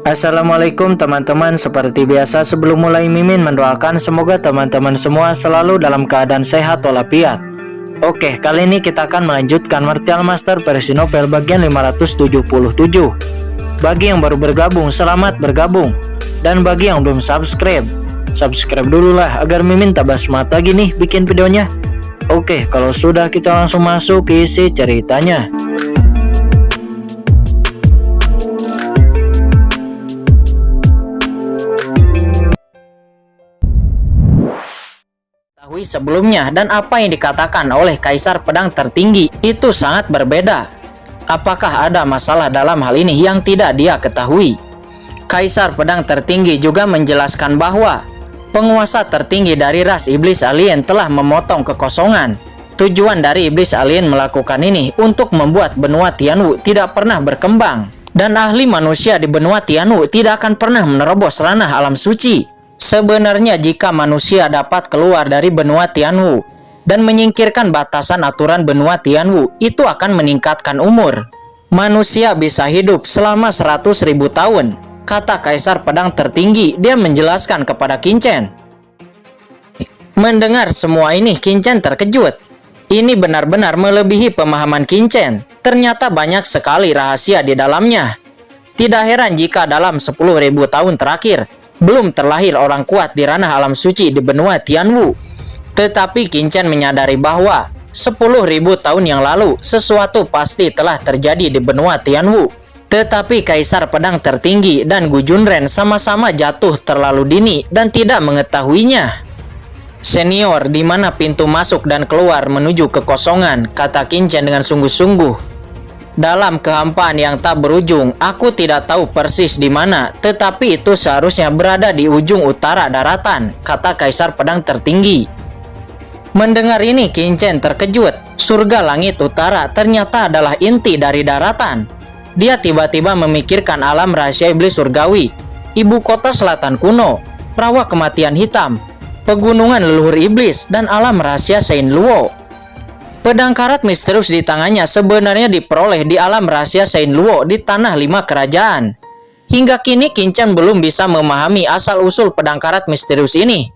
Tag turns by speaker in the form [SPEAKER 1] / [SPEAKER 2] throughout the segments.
[SPEAKER 1] Assalamualaikum teman-teman, seperti biasa sebelum mulai Mimin mendoakan semoga teman-teman semua selalu dalam keadaan sehat walafiat. Oke, kali ini kita akan melanjutkan Martial Master versi novel bagian 577. Bagi yang baru bergabung, selamat bergabung. Dan bagi yang belum subscribe dulu lah agar Mimin tak semangat lagi nih bikin videonya. Oke, kalau sudah kita langsung masuk ke isi ceritanya. Sebelumnya dan apa yang dikatakan oleh Kaisar Pedang Tertinggi itu sangat berbeda. Apakah ada masalah dalam hal ini yang tidak dia ketahui? Kaisar Pedang Tertinggi juga menjelaskan bahwa penguasa tertinggi dari ras iblis alien telah memotong kekosongan. Tujuan dari iblis alien melakukan ini untuk membuat benua Tianwu tidak pernah berkembang, dan ahli manusia di benua Tianwu tidak akan pernah menerobos ranah alam suci. Sebenarnya jika manusia dapat keluar dari benua Tianwu dan menyingkirkan batasan aturan benua Tianwu, itu akan meningkatkan umur. Manusia bisa hidup selama 100.000 tahun, kata Kaisar Pedang Tertinggi. Dia menjelaskan kepada Qin Chen. Mendengar semua ini, Qin Chen terkejut. Ini benar-benar melebihi pemahaman Qin Chen. Ternyata banyak sekali rahasia di dalamnya. Tidak heran jika dalam 10.000 tahun terakhir belum terlahir orang kuat di ranah alam suci di benua Tianwu. Tetapi Qin Chen menyadari bahwa 10.000 tahun yang lalu sesuatu pasti telah terjadi di benua Tianwu. Tetapi Kaisar Pedang Tertinggi dan Gu Junren sama-sama jatuh terlalu dini dan tidak mengetahuinya. Senior, di mana pintu masuk dan keluar menuju kekosongan, kata Qin Chen dengan sungguh-sungguh. Dalam kehampaan yang tak berujung, aku tidak tahu persis di mana, tetapi itu seharusnya berada di ujung utara daratan, kata Kaisar Pedang Tertinggi. Mendengar ini, Qin Chen terkejut. Surga langit utara ternyata adalah inti dari daratan. Dia tiba-tiba memikirkan alam rahasia iblis surgawi, ibu kota selatan kuno, rawa kematian hitam, pegunungan leluhur iblis, dan alam rahasia Saint Luo. Pedang karat misterius di tangannya sebenarnya diperoleh di alam rahasia Saint Luo di tanah 5 kerajaan. Hingga kini Qin Chen belum bisa memahami asal-usul pedang karat misterius ini.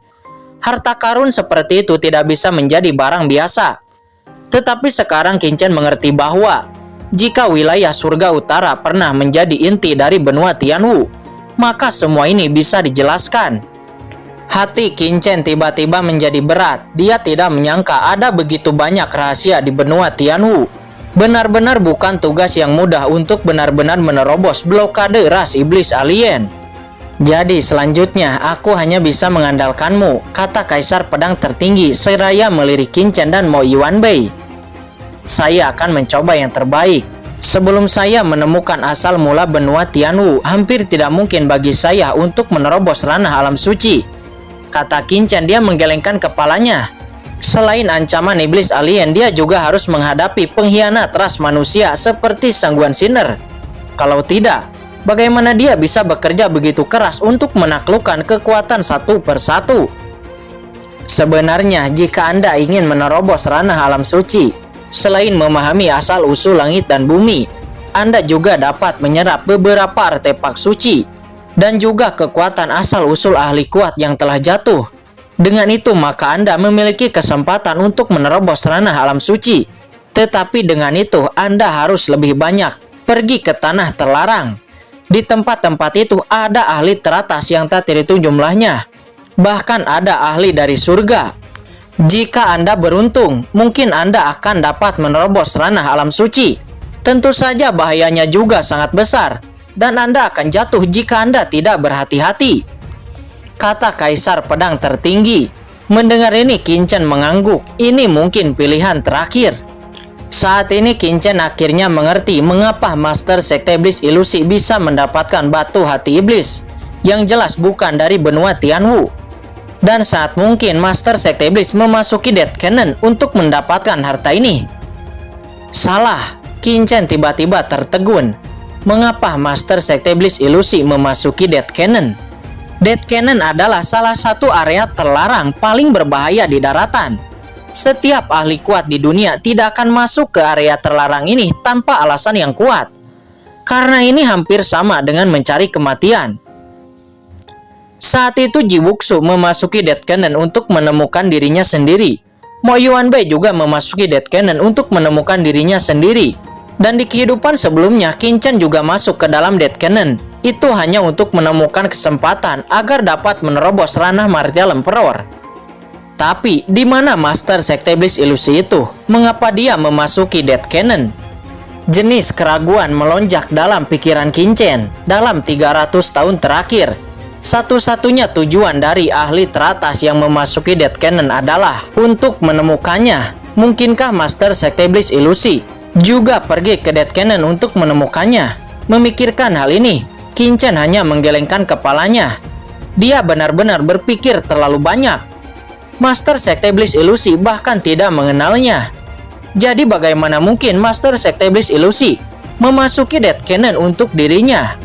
[SPEAKER 1] Harta karun seperti itu tidak bisa menjadi barang biasa. Tetapi sekarang Qin Chen mengerti bahwa jika wilayah surga utara pernah menjadi inti dari benua Tianwu, maka semua ini bisa dijelaskan. Hati Qin Chen tiba-tiba menjadi berat. Dia tidak menyangka ada begitu banyak rahasia di benua Tianwu. Benar-benar bukan tugas yang mudah untuk benar-benar menerobos blokade ras iblis alien. Jadi selanjutnya aku hanya bisa mengandalkanmu, kata Kaisar Pedang Tertinggi seraya melirik Qin Chen dan Mo Yuanbei. Saya akan mencoba yang terbaik. Sebelum saya menemukan asal mula benua Tianwu, hampir tidak mungkin bagi saya untuk menerobos ranah alam suci, kata Qin Chen. Dia menggelengkan kepalanya. Selain ancaman iblis alien, dia juga harus menghadapi pengkhianat ras manusia seperti Sangguan Sinner. Kalau tidak, bagaimana dia bisa bekerja begitu keras untuk menaklukkan kekuatan satu persatu? Sebenarnya, jika Anda ingin menerobos ranah alam suci, selain memahami asal-usul langit dan bumi, Anda juga dapat menyerap beberapa artefak suci dan juga kekuatan asal-usul ahli kuat yang telah jatuh. Dengan itu maka Anda memiliki kesempatan untuk menerobos ranah alam suci. Tetapi dengan itu Anda harus lebih banyak pergi ke tanah terlarang. Di tempat-tempat itu ada ahli teratas yang tak terhitung jumlahnya. Bahkan ada ahli dari surga. Jika Anda beruntung, mungkin Anda akan dapat menerobos ranah alam suci. Tentu saja bahayanya juga sangat besar, dan Anda akan jatuh jika Anda tidak berhati-hati, kata Kaisar Pedang Tertinggi. Mendengar ini Qin Chen mengangguk. Ini mungkin pilihan terakhir. Saat ini Qin Chen akhirnya mengerti mengapa Master Sekte Iblis Ilusi bisa mendapatkan batu hati iblis yang jelas bukan dari benua Tianwu. Dan saat mungkin Master Sekte Iblis memasuki Dead Cannon untuk mendapatkan harta ini. Salah, Qin Chen tiba-tiba tertegun. Mengapa Master Sekte Iblis Ilusi memasuki Dead Cannon? Dead Cannon adalah salah satu area terlarang paling berbahaya di daratan. Setiap ahli kuat di dunia tidak akan masuk ke area terlarang ini tanpa alasan yang kuat. karena ini hampir sama dengan mencari kematian. Saat itu Ji Wuxu memasuki Dead Canyon untuk menemukan dirinya sendiri. Mo Yuanbai juga memasuki Dead Canyon untuk menemukan dirinya sendiri. Dan di kehidupan sebelumnya, Qin Chen juga masuk ke dalam Dead Canyon. Itu hanya untuk menemukan kesempatan agar dapat menerobos ranah Martial Emperor. Tapi, di mana Master Sekte Iblis Ilusi itu? Mengapa dia memasuki Dead Canyon? Jenis keraguan melonjak dalam pikiran Qin Chen dalam 300 tahun terakhir. Satu-satunya tujuan dari ahli teratas yang memasuki Dead Canyon adalah untuk menemukannya. Mungkinkah Master Sekte Iblis Ilusi juga pergi ke Dead Canyon untuk menemukannya? Memikirkan hal ini, Qin Chen hanya menggelengkan kepalanya. Dia benar-benar berpikir terlalu banyak. Master Sekte Iblis Ilusi bahkan tidak mengenalnya. Jadi bagaimana mungkin Master Sekte Iblis Ilusi memasuki Dead Canyon untuk dirinya?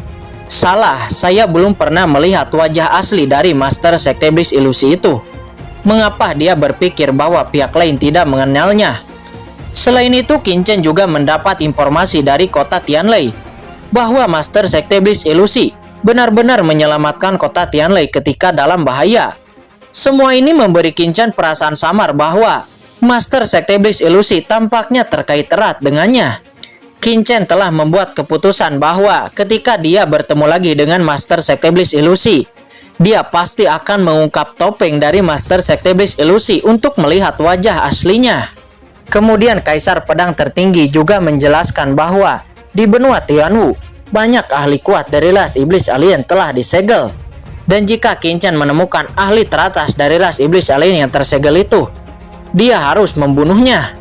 [SPEAKER 1] Salah, saya belum pernah melihat wajah asli dari Master Sekte Iblis Ilusi itu. Mengapa dia berpikir bahwa pihak lain tidak mengenalnya? Selain itu, Qin Chen juga mendapat informasi dari kota Tianlei bahwa Master Sekte Iblis Ilusi benar-benar menyelamatkan kota Tianlei ketika dalam bahaya. Semua ini memberi Qin Chen perasaan samar bahwa Master Sekte Iblis Ilusi tampaknya terkait erat dengannya. Qin Chen telah membuat keputusan bahwa ketika dia bertemu lagi dengan Master Sekte Iblis Ilusi, dia pasti akan mengungkap topeng dari Master Sekte Iblis Ilusi untuk melihat wajah aslinya. Kemudian Kaisar Pedang Tertinggi juga menjelaskan bahwa di benua Tianwu, banyak ahli kuat dari ras iblis alien telah disegel. Dan jika Qin Chen menemukan ahli teratas dari ras iblis alien yang tersegel itu, dia harus membunuhnya.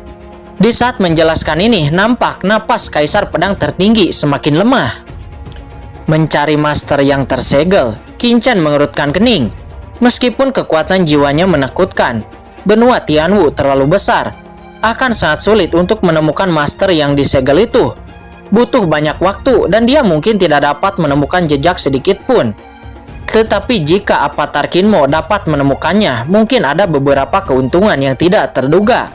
[SPEAKER 1] Di saat menjelaskan ini, nampak napas Kaisar Pedang Tertinggi semakin lemah. Mencari master yang tersegel, Qin Chen mengerutkan kening. Meskipun kekuatan jiwanya menakutkan, benua Tianwu terlalu besar. Akan sangat sulit untuk menemukan master yang disegel itu. Butuh banyak waktu dan dia mungkin tidak dapat menemukan jejak sedikit pun. Tetapi jika Avatar Qin Mo dapat menemukannya, mungkin ada beberapa keuntungan yang tidak terduga.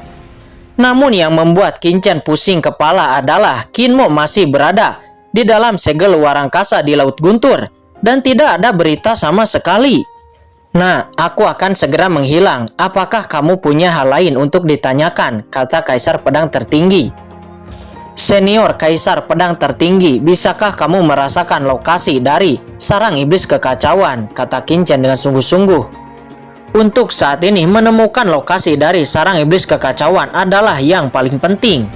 [SPEAKER 1] Namun yang membuat Qin Chen pusing kepala adalah Qin Mo masih berada di dalam segel luar angkasa di Laut Guntur dan tidak ada berita sama sekali. Nah, aku akan segera menghilang. Apakah kamu punya hal lain untuk ditanyakan? Kata Kaisar Pedang Tertinggi. Senior Kaisar Pedang Tertinggi, bisakah kamu merasakan lokasi dari sarang iblis kekacauan? Kata Qin Chen dengan sungguh-sungguh. Untuk saat ini, menemukan lokasi dari sarang iblis kekacauan adalah yang paling penting.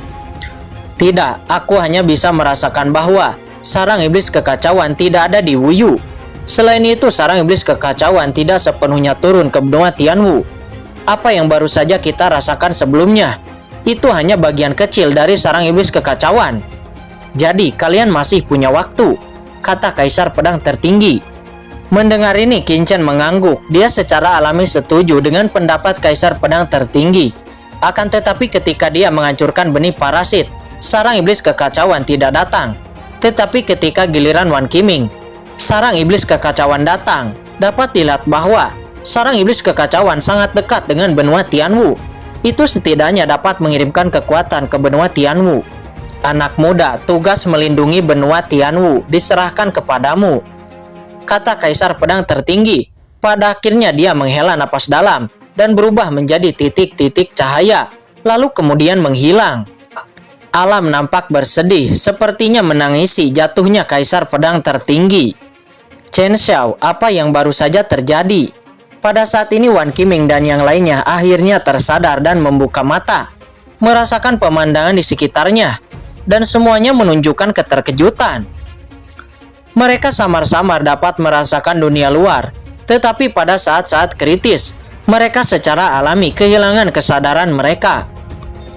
[SPEAKER 1] Tidak, aku hanya bisa merasakan bahwa sarang iblis kekacauan tidak ada di Wuyu. Selain itu, sarang iblis kekacauan tidak sepenuhnya turun ke benua Tianwu. Apa yang baru saja kita rasakan sebelumnya, itu hanya bagian kecil dari sarang iblis kekacauan. Jadi, kalian masih punya waktu, kata Kaisar Pedang Tertinggi. Mendengar ini, Qin Chen mengangguk. Dia secara alami setuju dengan pendapat Kaisar Pedang Tertinggi. Akan tetapi ketika dia menghancurkan benih parasit, sarang iblis kekacauan tidak datang. Tetapi ketika giliran Wan Qiming, sarang iblis kekacauan datang. Dapat dilihat bahwa sarang iblis kekacauan sangat dekat dengan benua Tianwu. Itu setidaknya dapat mengirimkan kekuatan ke benua Tianwu. Anak muda, tugas melindungi benua Tianwu diserahkan kepadamu, kata Kaisar Pedang Tertinggi. Pada akhirnya dia menghela napas dalam dan berubah menjadi titik-titik cahaya, lalu kemudian menghilang. Alam nampak bersedih, sepertinya menangisi jatuhnya Kaisar Pedang Tertinggi. Chen Xiao, apa yang baru saja terjadi? Pada saat ini Wan Qiming dan yang lainnya akhirnya tersadar dan membuka mata, merasakan pemandangan di sekitarnya, dan semuanya menunjukkan keterkejutan. Mereka samar-samar dapat merasakan dunia luar, tetapi pada saat-saat kritis, mereka secara alami kehilangan kesadaran mereka.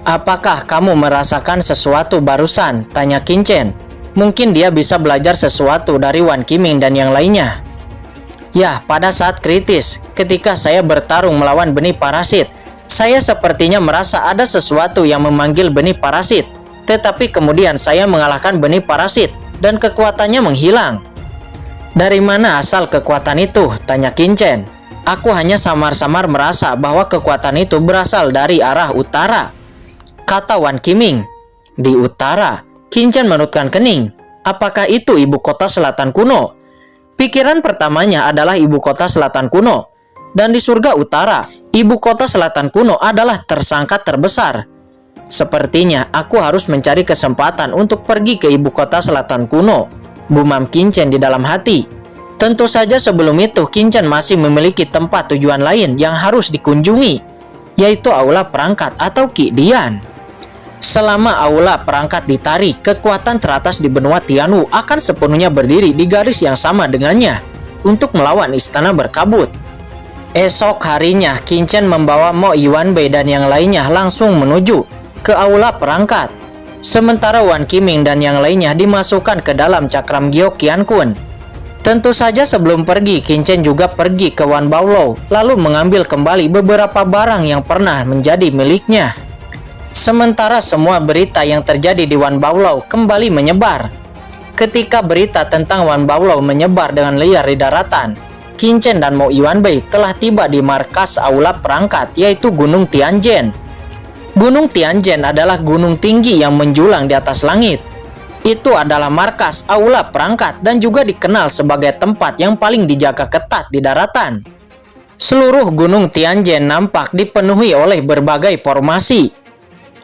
[SPEAKER 1] Apakah kamu merasakan sesuatu barusan? Tanya Qin Chen. Mungkin dia bisa belajar sesuatu dari Wan Qiming dan yang lainnya. Ya, pada saat kritis, ketika saya bertarung melawan benih parasit, saya sepertinya merasa ada sesuatu yang memanggil benih parasit. Tetapi kemudian saya mengalahkan benih parasit dan kekuatannya menghilang. Dari mana asal kekuatan itu? Tanya Qin Chen. Aku hanya samar-samar merasa bahwa kekuatan itu berasal dari arah utara, kata Wan Qiming. Di utara? Qin Chen menurutkan kening. Apakah itu ibu kota selatan kuno? Pikiran pertamanya adalah ibu kota selatan kuno. Dan di surga utara, ibu kota selatan kuno adalah tersangka terbesar. Sepertinya aku harus mencari kesempatan untuk pergi ke ibu kota selatan kuno, gumam Qin Chen di dalam hati. Tentu saja sebelum itu Qin Chen masih memiliki tempat tujuan lain yang harus dikunjungi, yaitu aula perangkat atau Qi Dian. Selama aula perangkat ditarik, kekuatan teratas di benua Tianwu akan sepenuhnya berdiri di garis yang sama dengannya untuk melawan istana berkabut. Esok harinya, Qin Chen membawa Mo Yuanbei dan yang lainnya langsung menuju ke aula perangkat. Sementara Wan Qiming dan yang lainnya dimasukkan ke dalam cakram giok Qiankun. Tentu saja sebelum pergi, Qin Chen juga pergi ke Wan Baolou, lalu mengambil kembali beberapa barang yang pernah menjadi miliknya. Sementara semua berita yang terjadi di Wan Baolou kembali menyebar. Ketika berita tentang Wan Baolou menyebar dengan liar di daratan, Qin Chen dan Mo Yuanbei telah tiba di markas aula perangkat, yaitu Gunung Tianzhen. Gunung Tianzhen adalah gunung tinggi yang menjulang di atas langit. Itu adalah markas aula perangkat dan juga dikenal sebagai tempat yang paling dijaga ketat di daratan. Seluruh Gunung Tianzhen nampak dipenuhi oleh berbagai formasi.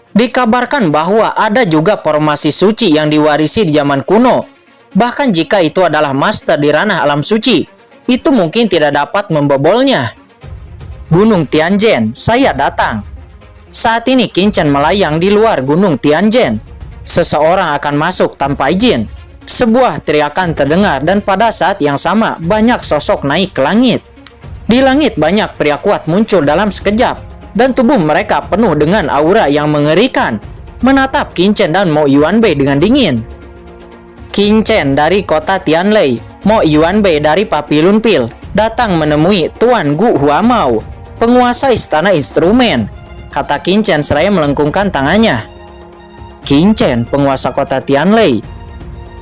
[SPEAKER 1] Dikabarkan bahwa ada juga formasi suci yang diwarisi di zaman kuno. Bahkan jika itu adalah master di ranah alam suci, itu mungkin tidak dapat membobolnya. Gunung Tianzhen, saya datang. Saat ini Qin Chen melayang di luar Gunung Tianzhen. Seseorang akan masuk tanpa izin. Sebuah teriakan terdengar dan pada saat yang sama banyak sosok naik ke langit. Di langit banyak pria kuat muncul dalam sekejap dan tubuh mereka penuh dengan aura yang mengerikan, menatap Qin Chen dan Mo Yuanbei dengan dingin. Qin Chen dari kota Tianlei, Mo Yuanbei dari Papilun Pil datang menemui Tuan Gu Huamao, penguasa istana instrumen, kata Qin Chen seraya melengkungkan tangannya. Qin Chen, penguasa kota Tianlei.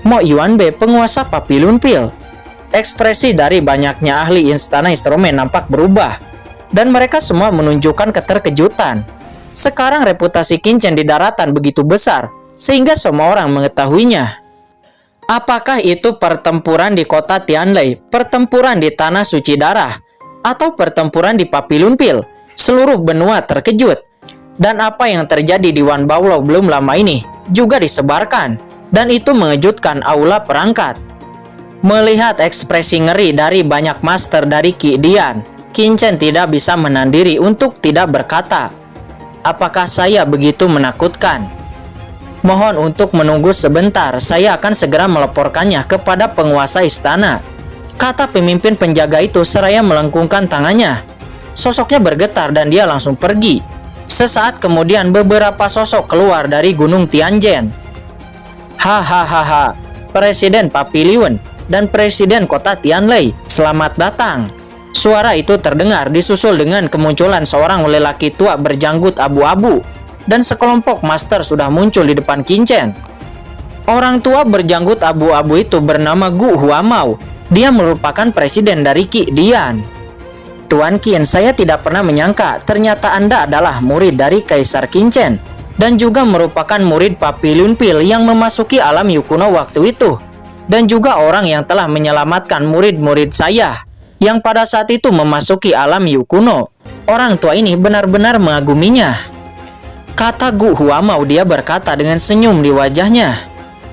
[SPEAKER 1] Mo Yuanbei, penguasa Papilun Pil. Ekspresi dari banyaknya ahli istana instrumen nampak berubah, dan mereka semua menunjukkan keterkejutan. Sekarang reputasi Qin Chen di daratan begitu besar, sehingga semua orang mengetahuinya. Apakah itu pertempuran di kota Tianlei, pertempuran di tanah suci darah, atau pertempuran di Papilun Pil? Seluruh benua terkejut. Dan apa yang terjadi di Wan Baolou belum lama ini juga disebarkan, dan itu mengejutkan aula perangkat. Melihat ekspresi ngeri dari banyak master dari Qi Dian, Qin Chen tidak bisa menahan diri untuk tidak berkata, "Apakah saya begitu menakutkan? Mohon untuk menunggu sebentar, saya akan segera melaporkannya kepada penguasa istana," kata pemimpin penjaga itu seraya melengkungkan tangannya. Sosoknya bergetar dan dia langsung pergi. Sesaat kemudian beberapa sosok keluar dari Gunung Tianzhen. Hahaha, Presiden Papilun dan Presiden kota Tianlei, selamat datang. Suara itu terdengar disusul dengan kemunculan seorang lelaki tua berjanggut abu-abu, dan sekelompok master sudah muncul di depan Qin Chen. Orang tua berjanggut abu-abu itu bernama Gu Huamao. Dia merupakan presiden dari Qi Dian. Tuan Qin, saya tidak pernah menyangka ternyata Anda adalah murid dari Kaisar Qin Chen dan juga merupakan murid Papilun Pil yang memasuki alam Yu kuno waktu itu, dan juga orang yang telah menyelamatkan murid-murid saya yang pada saat itu memasuki alam Yu kuno. Orang tua ini benar-benar mengaguminya, kata Gu Huamao. Dia berkata dengan senyum di wajahnya.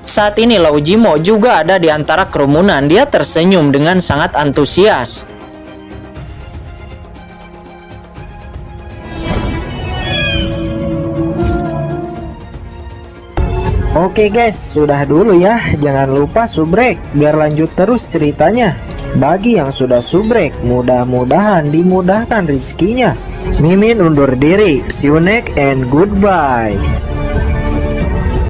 [SPEAKER 1] Saat ini Lau Jimo juga ada di antara kerumunan. Dia tersenyum dengan sangat antusias.
[SPEAKER 2] Oke guys, sudah dulu ya. Jangan lupa subrek biar lanjut terus ceritanya. Bagi yang sudah subrek, mudah-mudahan dimudahkan rezekinya. Mimin undur diri. See you next and goodbye.